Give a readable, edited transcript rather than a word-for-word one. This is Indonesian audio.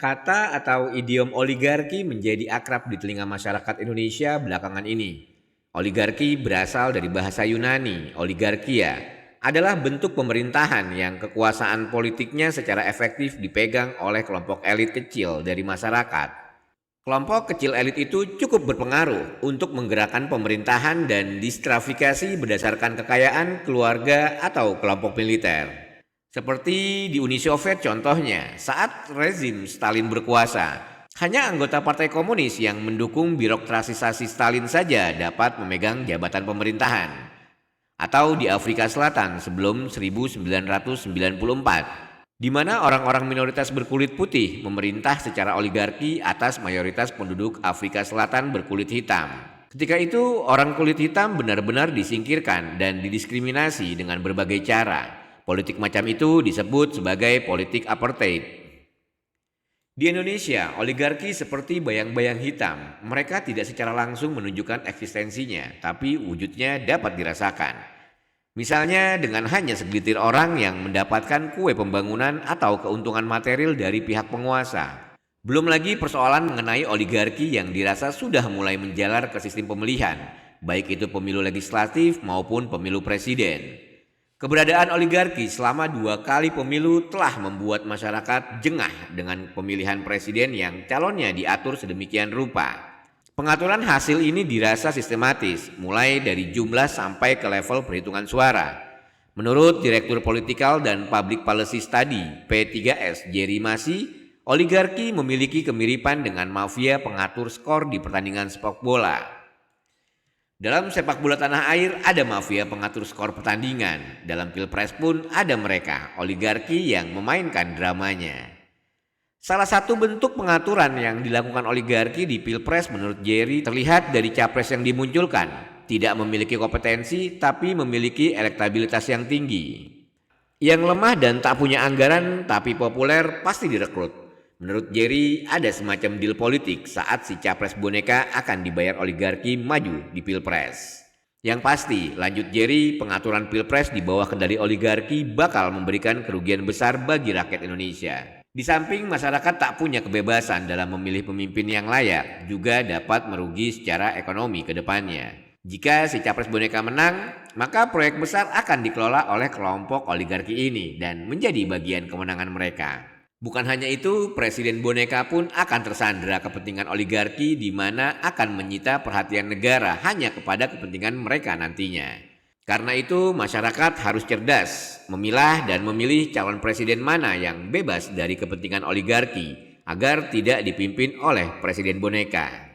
Kata atau idiom oligarki menjadi akrab di telinga masyarakat Indonesia belakangan ini. Oligarki berasal dari bahasa Yunani, oligarkia, adalah bentuk pemerintahan yang kekuasaan politiknya secara efektif dipegang oleh kelompok elit kecil dari masyarakat. Kelompok kecil elit itu cukup berpengaruh untuk menggerakkan pemerintahan dan distratifikasi berdasarkan kekayaan, keluarga, atau kelompok militer. Seperti di Uni Soviet contohnya, saat rezim Stalin berkuasa, hanya anggota Partai Komunis yang mendukung birokrasisasi Stalin saja dapat memegang jabatan pemerintahan. Atau di Afrika Selatan sebelum 1994, di mana orang-orang minoritas berkulit putih memerintah secara oligarki atas mayoritas penduduk Afrika Selatan berkulit hitam. Ketika itu, orang kulit hitam benar-benar disingkirkan dan didiskriminasi dengan berbagai cara. Politik macam itu disebut sebagai politik apartheid. Di Indonesia, oligarki seperti bayang-bayang hitam. Mereka tidak secara langsung menunjukkan eksistensinya, tapi wujudnya dapat dirasakan. Misalnya dengan hanya segelintir orang yang mendapatkan kue pembangunan atau keuntungan material dari pihak penguasa. Belum lagi persoalan mengenai oligarki yang dirasa sudah mulai menjalar ke sistem pemilihan, baik itu pemilu legislatif maupun pemilu presiden. Keberadaan oligarki selama 2 kali pemilu telah membuat masyarakat jengah dengan pemilihan presiden yang calonnya diatur sedemikian rupa. Pengaturan hasil ini dirasa sistematis, mulai dari jumlah sampai ke level perhitungan suara. Menurut Direktur Politikal dan Public Policy Study P3S Jerry Masi, oligarki memiliki kemiripan dengan mafia pengatur skor di pertandingan sepak bola. Dalam sepak bola tanah air ada mafia pengatur skor pertandingan. Dalam pilpres pun ada mereka, oligarki yang memainkan dramanya. Salah satu bentuk pengaturan yang dilakukan oligarki di pilpres menurut Jerry terlihat dari capres yang dimunculkan. Tidak memiliki kompetensi tapi memiliki elektabilitas yang tinggi. Yang lemah dan tak punya anggaran tapi populer pasti direkrut. Menurut Jerry, ada semacam deal politik saat si capres boneka akan dibayar oligarki maju di pilpres. Yang pasti, lanjut Jerry, pengaturan pilpres di bawah kendali oligarki bakal memberikan kerugian besar bagi rakyat Indonesia. Di samping masyarakat tak punya kebebasan dalam memilih pemimpin yang layak, juga dapat merugi secara ekonomi ke depannya. Jika si capres boneka menang, maka proyek besar akan dikelola oleh kelompok oligarki ini dan menjadi bagian kemenangan mereka. Bukan hanya itu, presiden boneka pun akan tersandera kepentingan oligarki di mana akan menyita perhatian negara hanya kepada kepentingan mereka nantinya. Karena itu, masyarakat harus cerdas, memilah dan memilih calon presiden mana yang bebas dari kepentingan oligarki agar tidak dipimpin oleh presiden boneka.